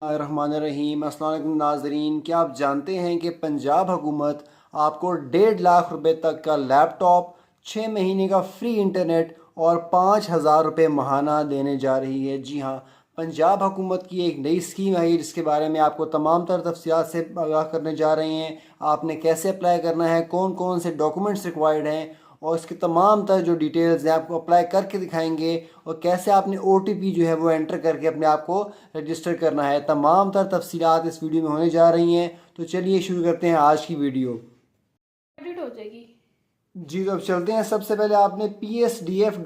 रहमानिर्रहीम। अस्सलाम वालेकुम नाज़रीन, क्या आप जानते हैं कि पंजाब हुकूमत आपको 1.5 लाख रुपए तक का लैपटॉप, 6 महीने का फ्री इंटरनेट और 5,000 रुपये महाना देने जा रही है। जी हाँ, पंजाब हुकूमत की एक नई स्कीम आई है जिसके बारे में आपको तमाम तर तफसीलात से आगाह करने जा रहे हैं। आपने कैसे अप्लाई करना है, कौन कौन से डॉक्यूमेंट्स रिक्वायर्ड हैं और इसके तमाम तर जो डिटेल्स हैं आपको अप्लाई करके दिखाएंगे और कैसे आपने OTP जो है वो एंटर करके अपने आप को रजिस्टर करना है। तमाम तर तफसीलात इस वीडियो में होने जा रही हैं। तो चलिए शुरू करते हैं आज की वीडियो। एडिट हो जाएगी। जी तो अब चलते हैं। सबसे पहले आपने psdf.org.pk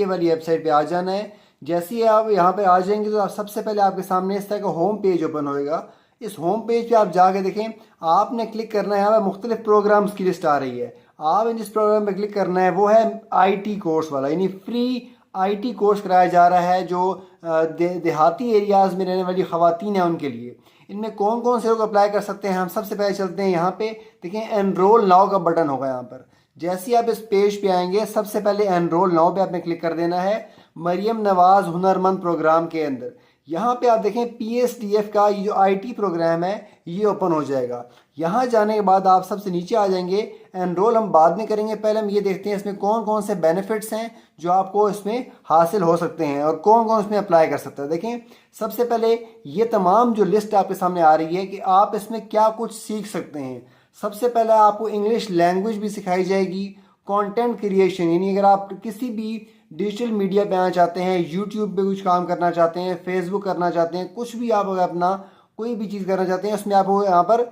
वाली वेबसाइट पे आ जाना है। जैसे ही आप यहाँ पे आ जाएंगे तो आप सबसे पहले आपके सामने इस तरह का होम पेज ओपन होएगा। इस होम पेज पे आप जाके देखें, आपने क्लिक करना है, यहाँ पे मुख्तलिफ प्रोग्राम्स की लिस्ट आ रही है। आप जिस प्रोग्राम पे क्लिक करना है वो है IT कोर्स वाला, यानी फ्री IT कोर्स कराया जा रहा है जो देहाती एरियाज़ में रहने वाली ख़वातीन हैं उनके लिए। इनमें कौन कौन से लोग अप्लाई कर सकते हैं, हम सबसे पहले चलते हैं यहाँ पे। देखें, एनरोल नाउ का बटन होगा यहाँ पर। जैसे ही आप इस पेज पे आएंगे, सबसे पहले एनरोल नाउ पे आपने क्लिक कर देना है मरियम नवाज हुनरमंद प्रोग्राम के अंदर। यहाँ पे आप देखें PSDF का ये जो IT प्रोग्राम है ये ओपन हो जाएगा। यहाँ जाने के बाद आप सबसे नीचे आ जाएंगे। एनरोल हम बाद में करेंगे, पहले हम ये देखते हैं इसमें कौन कौन से बेनिफिट्स हैं जो आपको इसमें हासिल हो सकते हैं और कौन कौन इसमें अप्लाई कर सकता है। देखें, सबसे पहले ये तमाम जो लिस्ट आपके सामने आ रही है कि आप इसमें क्या कुछ सीख सकते हैं। सबसे पहले आपको इंग्लिश लैंग्वेज भी सिखाई जाएगी। कंटेंट क्रिएशन, यानी अगर आप किसी भी डिजिटल मीडिया पे आना चाहते हैं, यूट्यूब पे कुछ काम करना चाहते हैं, फेसबुक करना चाहते हैं, कुछ भी आप अगर अपना कोई भी चीज़ करना चाहते हैं उसमें आपको यहाँ पर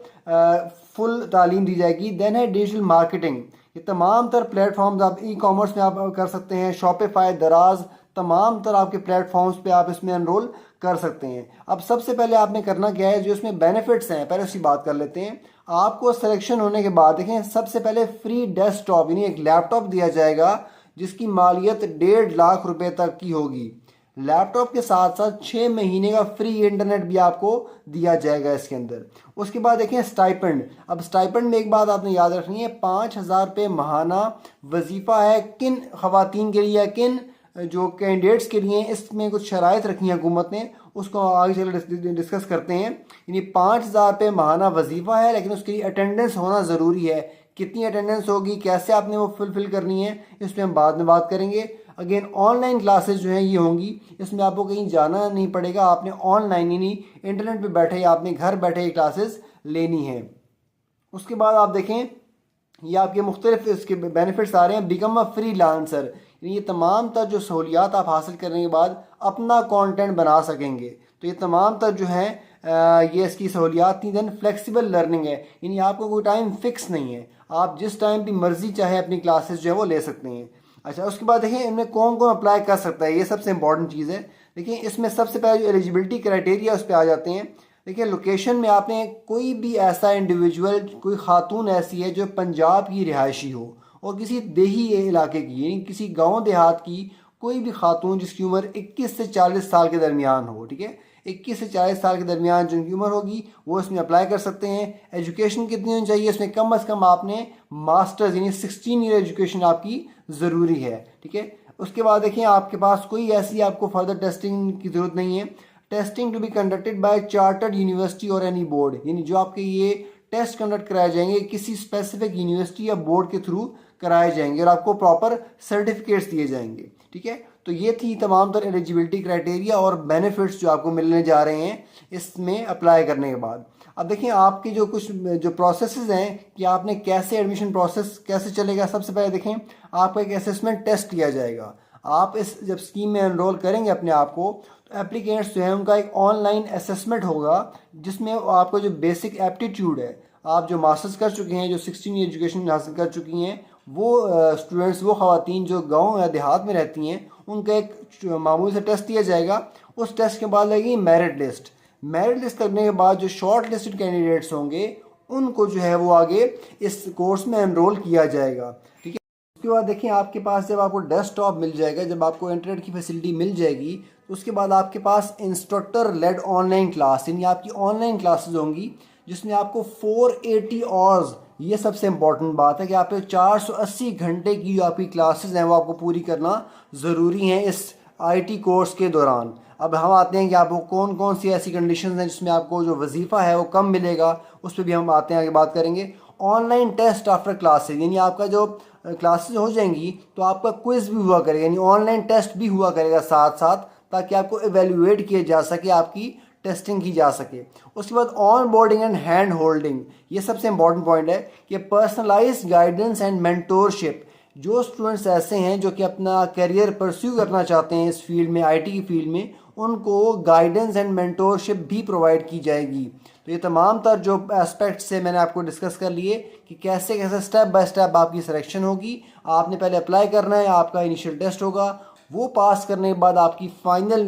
फुल तालीम दी जाएगी। देन है डिजिटल मार्केटिंग। ये तमाम तर प्लेटफॉर्म्स आप ई-कॉमर्स में आप कर सकते हैं, शॉपिफाई, दराज, तमाम तर आपके प्लेटफॉर्म्स पे आप इसमें एनरोल कर सकते हैं। अब सबसे पहले आपने करना क्या है, जो इसमें बेनिफिट्स हैं पहले उसकी बात कर लेते हैं। आपको सिलेक्शन होने के बाद देखें, सबसे पहले फ्री डेस्कटॉप यानी एक लैपटॉप दिया जाएगा जिसकी मालियत 1.5 लाख रुपए तक की होगी। लैपटॉप के साथ साथ 6 महीने का फ्री इंटरनेट भी आपको दिया जाएगा इसके अंदर। उसके बाद देखें स्टाइपेंड। अब स्टाइपेंड में एक बात आपने याद रखनी है, 5,000 रुपये महाना वजीफ़ा है। किन खवातीन के लिए, किन जो कैंडिडेट्स के लिए, इसमें कुछ शराइत रखी हैं हुकूमत ने, उसको आगे चल डिस्कस करते हैं। यानी 5,000 रुपये महाना वजीफ़ा है, लेकिन उसके लिए अटेंडेंस होना ज़रूरी है। कितनी अटेंडेंस होगी, कैसे आपने वो फुलफिल करनी है, इस पर हम बाद में बात करेंगे। अगेन ऑनलाइन क्लासेस जो हैं ये होंगी, इसमें आपको कहीं जाना नहीं पड़ेगा। आपने ऑनलाइन ही नहीं, इंटरनेट पे बैठे ही आपने घर बैठे ही क्लासेस लेनी है। उसके बाद आप देखें, ये आपके मुख्तलिफ इसके बेनिफिट्स आ रहे हैं। बिकम अ फ्री लांसर, ये तमाम तर जो सहूलियात आप हासिल करने के बाद अपना कंटेंट बना सकेंगे। तो ये तमाम तर जो है ये इसकी सहूलियात थी। दैन फ्लेक्सिबल लर्निंग है, यानी आपको कोई टाइम फिक्स नहीं है, आप जिस टाइम भी मर्जी चाहे अपनी क्लासेस जो है वो ले सकते हैं। अच्छा, उसके बाद देखिए इनमें कौन कौन अप्लाई कर सकता है, ये सबसे इंपॉर्टेंट चीज़ है। देखिए इसमें सबसे पहले जो एलिजिबिलिटी क्राइटेरिया उस पर आ जाते हैं। देखिए लोकेशन में आपने कोई भी ऐसा इंडिविजुअल, कोई खातून ऐसी है जो पंजाब की रिहायशी हो और किसी देही इलाके की, यानी किसी गांव देहात की कोई भी खातून जिसकी उम्र 21 से 40 साल के दरमियान हो। ठीक है, 21 से 40 साल के दरमियान जिनकी उम्र होगी वो इसमें अप्लाई कर सकते हैं। एजुकेशन कितनी होनी चाहिए, इसमें कम से कम आपने मास्टर्स यानी 16 ईयर एजुकेशन आपकी ज़रूरी है। ठीक है, उसके बाद देखिए आपके पास कोई ऐसी आपको फर्दर टेस्टिंग की ज़रूरत नहीं है। Testing to be conducted by chartered university और एनी बोर्ड, यानी जो आपके ये टेस्ट कंडक्ट कराए जाएंगे किसी स्पेसिफिक यूनिवर्सिटी या बोर्ड के थ्रू कराए जाएंगे और आपको प्रॉपर सर्टिफिकेट्स दिए जाएंगे। ठीक है, तो ये थी तमाम तर एलिजिबिलिटी क्राइटेरिया और बेनिफिट्स जो आपको मिलने जा रहे हैं इसमें अप्लाई करने के बाद। अब देखिए आपकी जो कुछ जो प्रोसेसेस हैं कि आपने कैसे एडमिशन प्रोसेस कैसे चलेगा। सबसे पहले देखें, आपका एक असेसमेंट टेस्ट लिया जाएगा। आप इस जब स्कीम में एनरोल करेंगे अपने आप को, तो एप्लीकेंट्स जो है उनका एक ऑनलाइन असेसमेंट होगा जिसमें आपको जो बेसिक एप्टीट्यूड है, आप जो मास्टर्स कर चुके हैं, जो 16 एजुकेशन हासिल कर चुकी हैं, वो स्टूडेंट्स, वो ख़वातीन जो गांव या देहात में रहती हैं, उनका एक मामूली से टेस्ट दिया जाएगा। उस टेस्ट के बाद लगेगी मेरिट लिस्ट। मेरिट लिस्ट करने के बाद जो शॉर्ट लिस्टेड कैंडिडेट्स होंगे उनको जो है वो आगे इस कोर्स में एनरोल किया जाएगा। ठीक है, उसके बाद देखिए आपके पास जब आपको डेस्कटॉप मिल जाएगा, जब आपको इंटरनेट की फैसिलिटी मिल जाएगी, तो उसके बाद आपके पास इंस्ट्रक्टर लेड ऑनलाइन क्लास, यानी आपकी ऑनलाइन क्लासेस होंगी जिसमें आपको 480 आवर्स, ये सबसे इंपॉर्टेंट बात है कि आप 480 घंटे की जो आपकी क्लासेस हैं वो आपको पूरी करना ज़रूरी हैं इस IT कोर्स के दौरान। अब हम आते हैं कि आपको कौन कौन सी ऐसी कंडीशंस हैं जिसमें आपको जो वजीफ़ा है वो कम मिलेगा, उस पर भी हम आते हैं, आगे बात करेंगे। ऑनलाइन टेस्ट आफ्टर क्लासेज, यानी आपका जो क्लासेज हो जाएंगी तो आपका क्विज़ भी हुआ करेगा, यानी ऑनलाइन टेस्ट भी हुआ करेगा साथ साथ, ताकि आपको एवेल्युएट किया जा सके, आपकी टेस्टिंग की जा सके। उसके बाद on boarding and hand holding, ये सबसे इंपॉर्टेंट पॉइंट है कि पर्सनलाइज गाइडेंस एंड मेंटोरशिप। जो स्टूडेंट्स ऐसे हैं जो कि अपना करियर परस्यू करना चाहते हैं इस फील्ड में, आईटी की फील्ड में, उनको गाइडेंस एंड मेंटोरशिप भी प्रोवाइड की जाएगी। तो ये तमाम तर जो एस्पेक्ट्स से मैंने आपको डिस्कस कर लिए कि कैसे कैसे स्टेप बाय स्टेप आपकी सिलेक्शन होगी। आपने पहले अप्लाई करना है, आपका इनिशियल टेस्ट होगा, वो पास करने के बाद आपकी फाइनल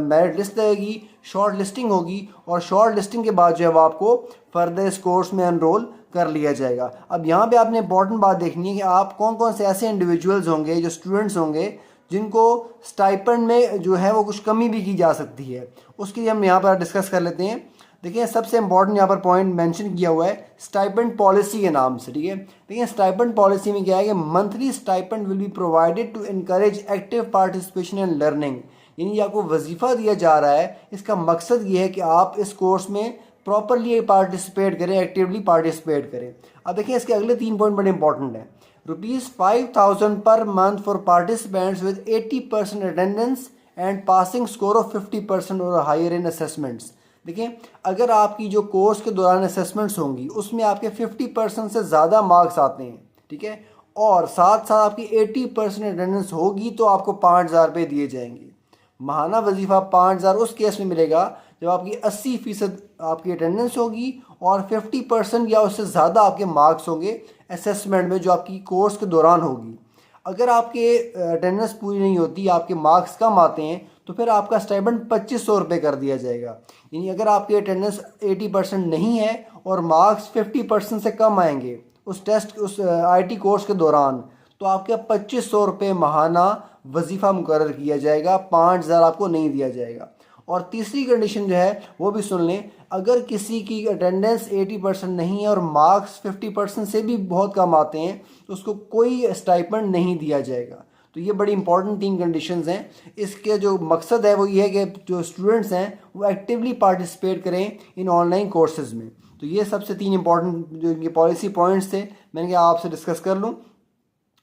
मेरिट लिस्ट लगेगी, शॉर्ट लिस्टिंग होगी, और शॉर्ट लिस्टिंग के बाद जो है वो आपको फर्दर इस कोर्स में एनरोल कर लिया जाएगा। अब यहाँ पे आपने इंपॉर्टेंट बात देखनी है कि आप कौन कौन से ऐसे इंडिविजुअल्स होंगे, जो स्टूडेंट्स होंगे, जिनको स्टाइपेंड में जो है वो कुछ कमी भी की जा सकती है, उसके लिए हम यहाँ पर डिस्कस कर लेते हैं। देखिए सबसे इंपॉर्टेंट यहाँ पर पॉइंट मेंशन किया हुआ है स्टाइपेंड पॉलिसी के नाम से, ठीक है। देखिए स्टाइपेंड पॉलिसी में क्या है कि monthly stipend will be provided to encourage active participation and learning, यानी आपको वजीफ़ा दिया जा रहा है, इसका मकसद ये है कि आप इस कोर्स में प्रॉपरली पार्टिसिपेट करें, एक्टिवली पार्टिसिपेट करें। अब देखिए इसके अगले 3 पॉइंट बड़े इंपॉर्टेंट हैं। ₹5,000 per month for participants with 80% attendance and passing score of 50% और हायर इन असेसमेंट्स। देखिए अगर आपकी जो कोर्स के दौरान असेसमेंट्स होंगी उसमें आपके 50% से ज़्यादा मार्क्स आते हैं, ठीक है, और साथ साथ आपकी 80% अटेंडेंस होगी तो आपको 5,000 रुपये दिए जाएंगे। महाना वजीफ़ा 5,000 उस केस में मिलेगा जब आपकी 80% आपकी अटेंडेंस होगी और 50% या उससे ज़्यादा आपके मार्क्स होंगे असेसमेंट में जो आपकी कोर्स के दौरान होगी। अगर आपके अटेंडेंस पूरी नहीं होती, आपके मार्क्स कम आते हैं, तो फिर आपका स्टाइपेंड 2,500 रुपये कर दिया जाएगा। यानी अगर आपकी अटेंडेंस 80% नहीं है और मार्क्स 50% से कम आएंगे उस आईटी कोर्स के दौरान, तो आपके 2,500 रुपये माहाना वजीफ़ा मुकर्रर किया जाएगा, 5,000 आपको नहीं दिया जाएगा। और तीसरी कंडीशन जो है वो भी सुन लें, अगर किसी की अटेंडेंस 80% नहीं है और मार्क्स 50% से भी बहुत कम आते हैं तो उसको कोई स्टाइपेंड नहीं दिया जाएगा। तो ये बड़ी इंपॉर्टेंट 3 कंडीशंस हैं। इसके जो मकसद है वो ये है कि जो स्टूडेंट्स हैं वो एक्टिवली पार्टिसिपेट करें इन ऑनलाइन कोर्सेज़ में। तो ये सबसे 3 इंपॉर्टेंट जो इनके पॉलिसी पॉइंट्स थे, मैंने कहा आपसे डिस्कस कर लूँ।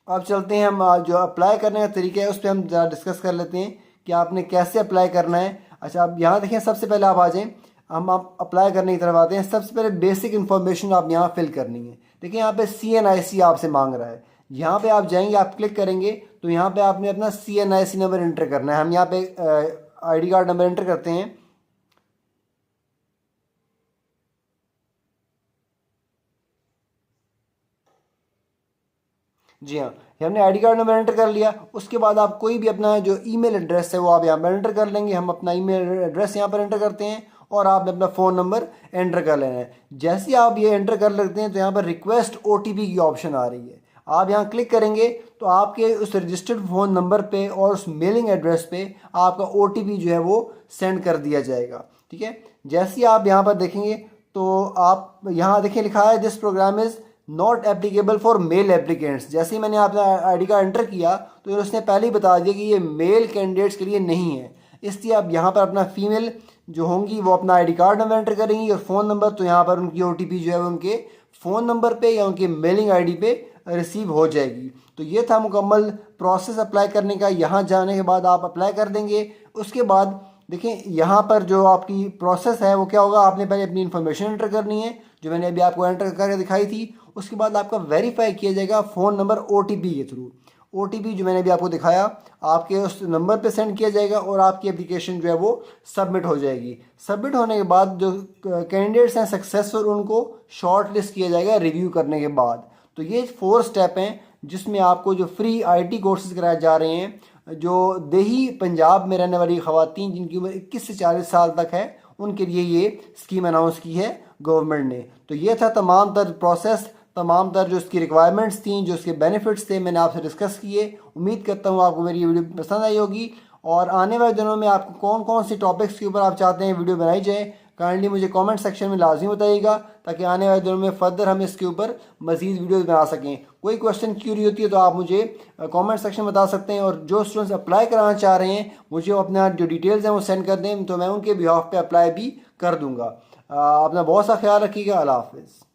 अब चलते हैं हम जो अप्लाई करने का तरीका है उस पर हम ज़रा डिस्कस कर लेते हैं कि आपने कैसे अप्लाई करना है। अच्छा अब यहाँ देखें, सबसे पहले आप आ जाएँ, हम आप अप्लाई करने की तरफ आते हैं। सबसे पहले बेसिक इन्फॉर्मेशन आप यहाँ फिल करनी है। देखिए यहाँ पे CNIC आपसे मांग रहा है, यहाँ पे आप जाएंगे, आप क्लिक करेंगे तो यहाँ पे आपने अपना CNIC नंबर एंटर करना है। हम यहाँ पे ID कार्ड नंबर एंटर करते हैं। जी हाँ, हमने ID कार्ड नंबर एंटर कर लिया। उसके बाद आप कोई भी अपना जो ईमेल एड्रेस है वो आप यहाँ पर एंटर कर लेंगे। हम अपना ईमेल एड्रेस यहाँ पर एंटर करते हैं और आपने अपना फ़ोन नंबर एंटर कर लेना है। जैसे ही आप ये एंटर कर लेते हैं तो यहाँ पर रिक्वेस्ट OTP की ऑप्शन आ रही है। आप यहाँ क्लिक करेंगे तो आपके उस रजिस्टर्ड फ़ोन नंबर पे और उस मेलिंग एड्रेस पे आपका OTP जो है वो सेंड कर दिया जाएगा, ठीक है। जैसे ही आप यहाँ पर देखेंगे तो आप यहाँ देखिए लिखा है this program is not applicable for male applicants. जैसे ही मैंने अपना ID कार्ड एंटर किया तो उसने पहले ही बता दिया कि ये मेल कैंडिडेट्स के लिए नहीं है, इसलिए आप यहाँ पर अपना फीमेल जो होंगी वो अपना ID कार्ड नंबर एंटर करेंगी और फ़ोन नंबर, तो यहाँ पर उनकी OTP जो है वो उनके फ़ोन नंबर पे या उनके मेलिंग ID पे रिसीव हो जाएगी। तो ये था मुकम्मल प्रोसेस अप्लाई करने का। यहाँ जाने के बाद आप अप्लाई कर देंगे। उसके बाद देखें यहाँ पर जो आपकी प्रोसेस है वो क्या होगा, आपने पहले अपनी इन्फॉर्मेशन एंटर करनी है जो मैंने अभी आपको एंटर करके दिखाई थी। उसके बाद आपका वेरीफाई किया जाएगा फ़ोन नंबर OTP के थ्रू। OTP जो मैंने अभी आपको दिखाया आपके उस नंबर पे सेंड किया जाएगा और आपकी एप्लीकेशन जो है वो सबमिट हो जाएगी। सबमिट होने के बाद जो कैंडिडेट्स हैं सक्सेसफुल, उनको शॉर्ट लिस्ट किया जाएगा रिव्यू करने के बाद। तो ये 4 स्टेप हैं जिसमें आपको जो फ्री IT कोर्सेज कराए जा रहे हैं, जो देही पंजाब में रहने वाली ख़वातीन जिनकी उम्र 21 से 40 साल तक है, उनके लिए ये स्कीम अनाउंस की है गवर्नमेंट ने। तो ये था तमाम तर प्रोसेस, तमाम तर जो इसकी रिक्वायरमेंट्स थी, जो इसके बेनिफिट्स थे, मैंने आपसे डिस्कस किए। उम्मीद करता हूँ आपको मेरी वीडियो पसंद आई होगी और आने वाले दिनों में आपको कौन कौन से टॉपिक्स के ऊपर आप चाहते हैं वीडियो बनाई जाए, काइंडली मुझे कमेंट सेक्शन में लाजमी बताइएगा, ताकि आने वाले दिनों में फर्दर हम इसके ऊपर मज़ीद वीडियोस बना सकें। कोई क्वेश्चन क्यूरी होती है तो आप मुझे कमेंट सेक्शन में बता सकते हैं, और जो स्टूडेंट्स अप्लाई कराना चाह रहे हैं मुझे अपना जो डिटेल्स हैं वो सेंड कर दें, तो मैं उनके बिहाफ पे अप्लाई भी कर दूँगा। अपना बहुत सा ख्याल रखिएगा। अल्लाह हाफ़िज़।